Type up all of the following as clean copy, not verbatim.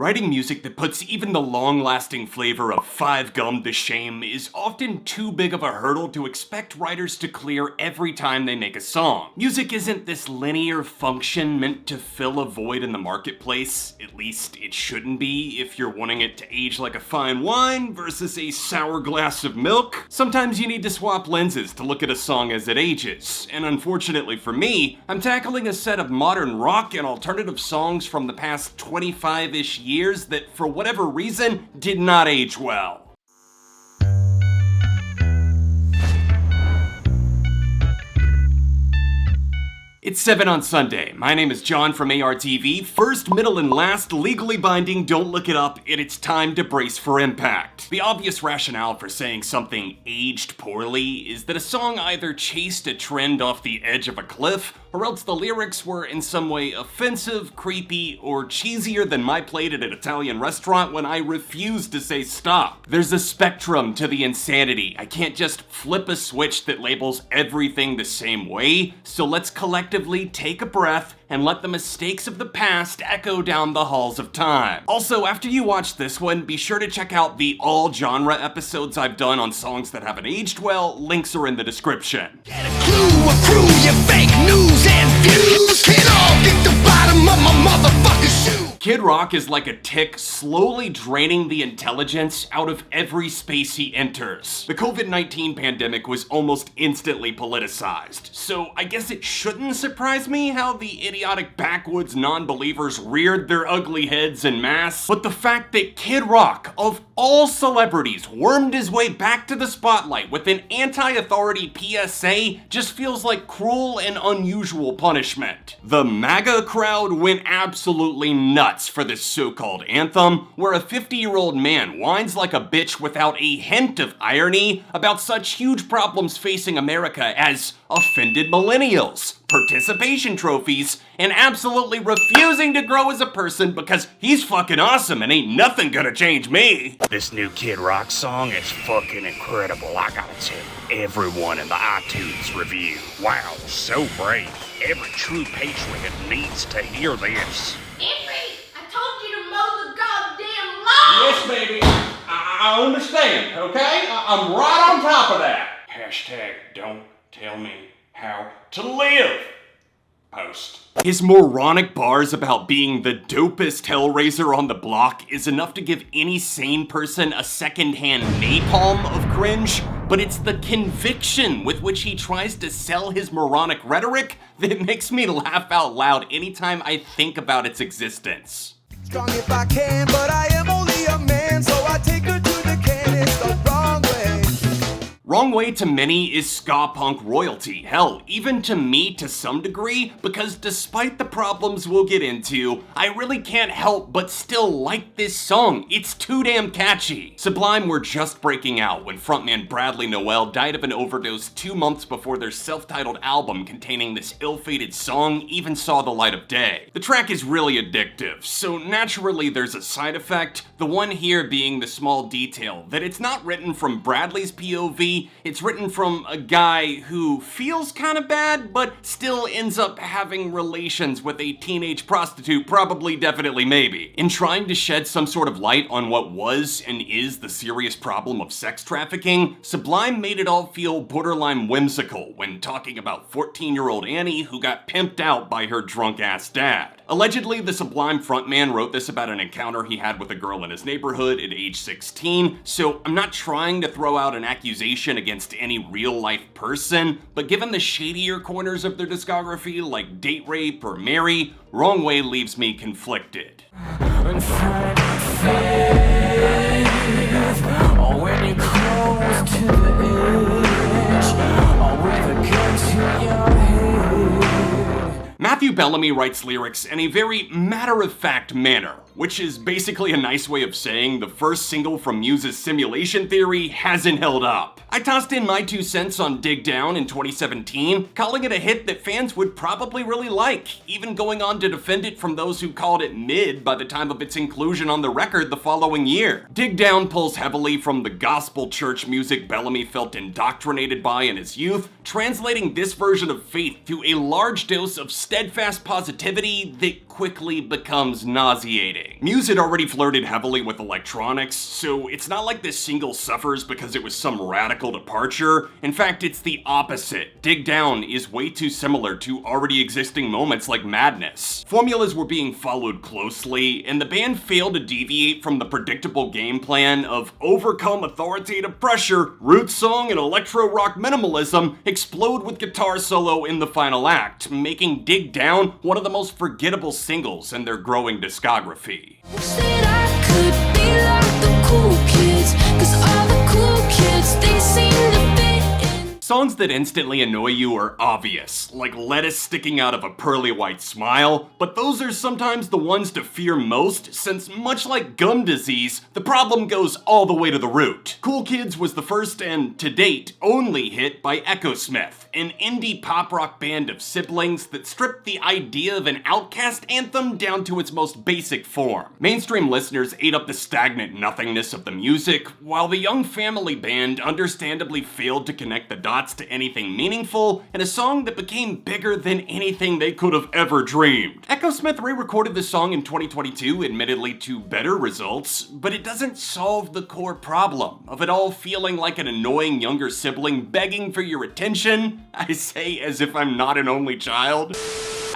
Writing music that puts even the long-lasting flavor of Five Gum to shame is often too big of a hurdle to expect writers to clear every time they make a song. Music isn't this linear function meant to fill a void in the marketplace. At least it shouldn't be if you're wanting it to age like a fine wine versus a sour glass of milk. Sometimes you need to swap lenses to look at a song as it ages, and unfortunately for me, I'm tackling a set of modern rock and alternative songs from the past 25-ish years that, for whatever reason, did not age well. It's 7 on Sunday. My name is John from ARTV. First, middle, and last, legally binding, don't look it up, and it's time to brace for impact. The obvious rationale for saying something aged poorly is that a song either chased a trend off the edge of a cliff, or else the lyrics were in some way offensive, creepy, or cheesier than my plate at an Italian restaurant when I refuse to say stop. There's a spectrum to the insanity. I can't just flip a switch that labels everything the same way, so let's collectively take a breath and let the mistakes of the past echo down the halls of time. Also, after you watch this one, be sure to check out the all-genre episodes I've done on songs that haven't aged well. Links are in the description. Get a clue through your fake news and views. Can't all get the bottom of my motherfucking shoe. Kid Rock is like a tick slowly draining the intelligence out of every space he enters. The COVID-19 pandemic was almost instantly politicized, so I guess it shouldn't surprise me how the idiotic backwoods non-believers reared their ugly heads en masse, but the fact that Kid Rock, of all celebrities, wormed his way back to the spotlight with an anti-authority PSA just feels like cruel and unusual punishment. The MAGA crowd went absolutely nuts for this so-called anthem, where a 50-year-old man whines like a bitch without a hint of irony about such huge problems facing America as offended millennials, participation trophies, and absolutely refusing to grow as a person because he's fucking awesome and ain't nothing gonna change me. This new Kid Rock song is fucking incredible, I gotta tell you. Everyone in the iTunes review. Wow, so brave. Every true patriot needs to hear this. Yes, baby. I understand, okay? I'm right on top of that. Hashtag don't tell me how to live. Post. His moronic bars about being the dopest Hellraiser on the block is enough to give any sane person a secondhand napalm of cringe, but it's the conviction with which he tries to sell his moronic rhetoric that makes me laugh out loud anytime I think about its existence. Strong if I can, but I am only a man, so I take her to the can. It's the wrong way. Wrong Way to many is ska punk royalty. Hell, even to me to some degree, because despite the problems we'll get into, I really can't help but still like this song. It's too damn catchy. Sublime were just breaking out when frontman Bradley Nowell died of an overdose 2 months before their self-titled album containing this ill-fated song even saw the light of day. The track is really addictive, so naturally there's a side effect, the one here being the small detail that it's not written from Bradley's POV, it's written from a guy who feels kind of bad, but still ends up having relations with a teenage prostitute, probably, definitely, maybe. In trying to shed some sort of light on what was and is the serious problem of sex trafficking, Sublime made it all feel borderline whimsical when talking about 14-year-old Annie who got pimped out by her drunk-ass dad. Allegedly, the Sublime frontman wrote this about an encounter he had with a girl in his neighborhood at age 16, so I'm not trying to throw out an accusation against any real-life person, but given the shadier corners of their discography, like Date Rape or Mary, Wrong Way leaves me conflicted. Matthew Bellamy writes lyrics in a very matter-of-fact manner, which is basically a nice way of saying the first single from Muse's Simulation Theory hasn't held up. I tossed in my 2 cents on Dig Down in 2017, calling it a hit that fans would probably really like, even going on to defend it from those who called it mid by the time of its inclusion on the record the following year. Dig Down pulls heavily from the gospel church music Bellamy felt indoctrinated by in his youth, translating this version of faith to a large dose of steadfast positivity that quickly becomes nauseating. Muse had already flirted heavily with electronics, so it's not like this single suffers because it was some radical departure. In fact, it's the opposite. Dig Down is way too similar to already existing moments like Madness. Formulas were being followed closely, and the band failed to deviate from the predictable game plan of overcome authoritative pressure, root song, and electro rock minimalism explode with guitar solo in the final act, making Dig Down one of the most forgettable singles in their growing discography. Wish that I could be like the cool kids, 'cause all the cool kids, they seem to fit in. Songs that instantly annoy you are obvious, like lettuce sticking out of a pearly white smile, but those are sometimes the ones to fear most, since much like gum disease, the problem goes all the way to the root. Cool Kids was the first and, to date, only hit by Echosmith, an indie pop rock band of siblings that stripped the idea of an outcast anthem down to its most basic form. Mainstream listeners ate up the stagnant nothingness of the music, while the young family band understandably failed to connect the dots to anything meaningful in a song that became bigger than anything they could have ever dreamed. Echosmith re-recorded the song in 2022, admittedly to better results, but it doesn't solve the core problem of it all feeling like an annoying younger sibling begging for your attention. I say as if I'm not an only child.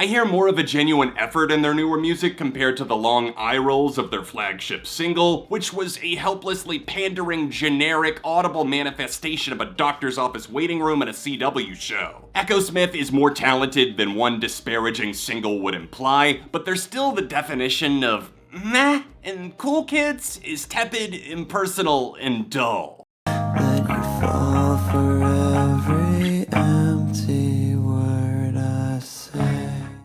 I hear more of a genuine effort in their newer music compared to the long eye rolls of their flagship single, which was a helplessly pandering, generic, audible manifestation of a doctor's office waiting room at a CW show. Echosmith is more talented than one disparaging single would imply, but they're still the definition of meh, and Cool Kids is tepid, impersonal, and dull. Let you fall for every empty word I say.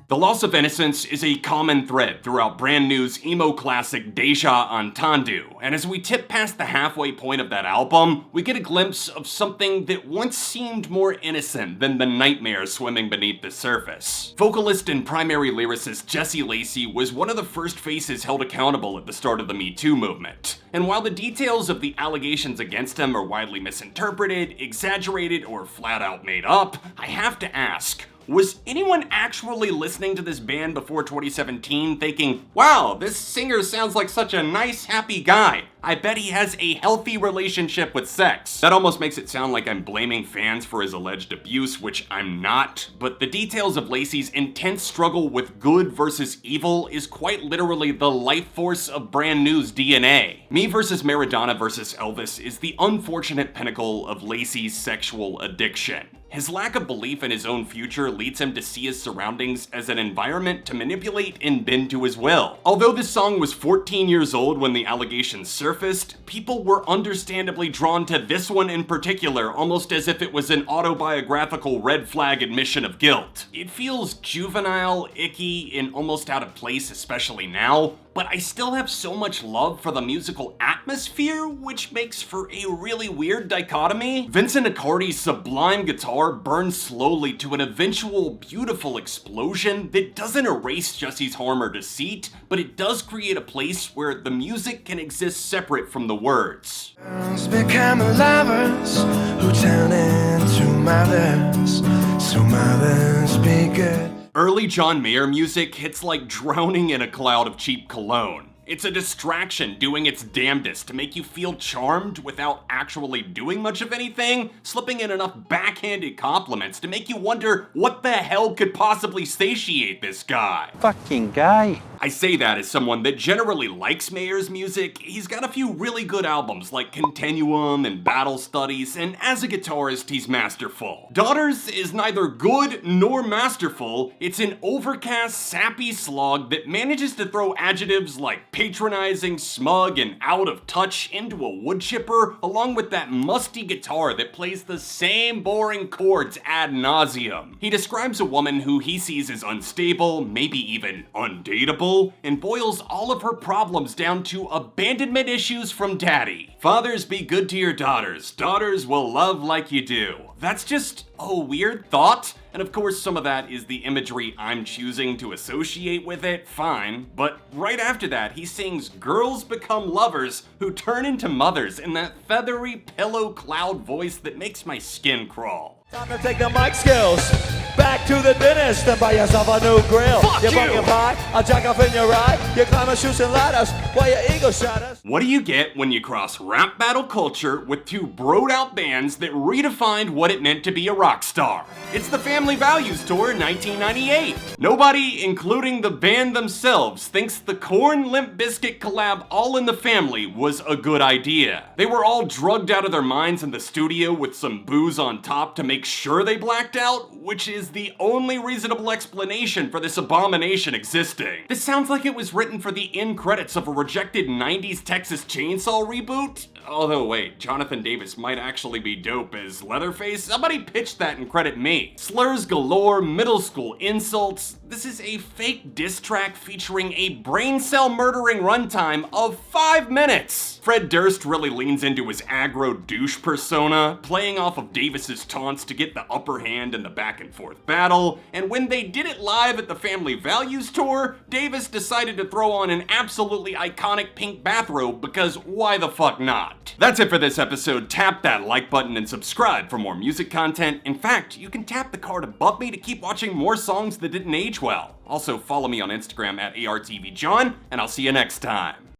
The loss of innocence is a common thread throughout brand new's emo classic Deja Entendu, and as we tip past the halfway point of that album, we get a glimpse of something that once seemed more innocent than the nightmare swimming beneath the surface. Vocalist and primary lyricist Jesse Lacey was one of the first faces held accountable at the start of the Me Too movement, and while the details of the allegations against him are widely misinterpreted, exaggerated, or flat out made up, I have to ask, was anyone actually listening to this band before 2017 thinking, wow, this singer sounds like such a nice, happy guy. I bet he has a healthy relationship with sex. That almost makes it sound like I'm blaming fans for his alleged abuse, which I'm not, but the details of Lacey's intense struggle with good versus evil is quite literally the life force of brand new's DNA. Me versus Maradona versus Elvis is the unfortunate pinnacle of Lacey's sexual addiction. His lack of belief in his own future leads him to see his surroundings as an environment to manipulate and bend to his will. Although this song was 14 years old when the allegations surfaced, people were understandably drawn to this one in particular, almost as if it was an autobiographical red flag admission of guilt. It feels juvenile, icky, and almost out of place, especially now, but I still have so much love for the musical atmosphere, which makes for a really weird dichotomy. Vincent Accordi's sublime guitar burns slowly to an eventual beautiful explosion that doesn't erase Jesse's harm or deceit, but it does create a place where the music can exist separate from the words. Girls become lovers who turn into mothers, so mothers be good. Early John Mayer music hits like drowning in a cloud of cheap cologne. It's a distraction doing its damnedest to make you feel charmed without actually doing much of anything, slipping in enough backhanded compliments to make you wonder what the hell could possibly satiate this guy. Fucking guy. I say that as someone that generally likes Mayer's music. He's got a few really good albums like Continuum and Battle Studies, and as a guitarist, he's masterful. Daughters is neither good nor masterful. It's an overcast, sappy slog that manages to throw adjectives like patronizing, smug, and out of touch into a wood chipper, along with that musty guitar that plays the same boring chords ad nauseum. He describes a woman who he sees as unstable, maybe even undateable, and boils all of her problems down to abandonment issues from daddy. Fathers, be good to your daughters. Daughters will love like you do. That's just a weird thought. And of course, some of that is the imagery I'm choosing to associate with it, fine. But right after that, he sings girls become lovers who turn into mothers in that feathery pillow cloud voice that makes my skin crawl. Time to take the mic skills. Back to the dentist and buy yourself a new grill. Fuck you you. pumpkin pie, a jack off in your ride. You climb a chutes and ladders while your ego shatters. What do you get when you cross rap battle culture with two broed out bands that redefined what it meant to be a rock star? It's the Family Values Tour in 1998. Nobody, including the band themselves, thinks the Korn Limp Bizkit collab All in the Family was a good idea. They were all drugged out of their minds in the studio with some booze on top to make sure they blacked out, which is the only reasonable explanation for this abomination existing. This sounds like it was written for the end credits of a rejected 90s Texas Chainsaw reboot. Although wait, Jonathan Davis might actually be dope as Leatherface. Somebody pitched that and credit me. Slurs galore, middle school insults. This is a fake diss track featuring a brain cell murdering runtime of 5 minutes. Fred Durst really leans into his aggro douche persona, playing off of Davis's taunts to get the upper hand in the back and forth battle, and when they did it live at the Family Values Tour, Davis decided to throw on an absolutely iconic pink bathrobe because why the fuck not? That's it for this episode. Tap that like button and subscribe for more music content. In fact, you can tap the card above me to keep watching more songs that didn't age well. Also, follow me on Instagram at ARTVJohn, and I'll see you next time.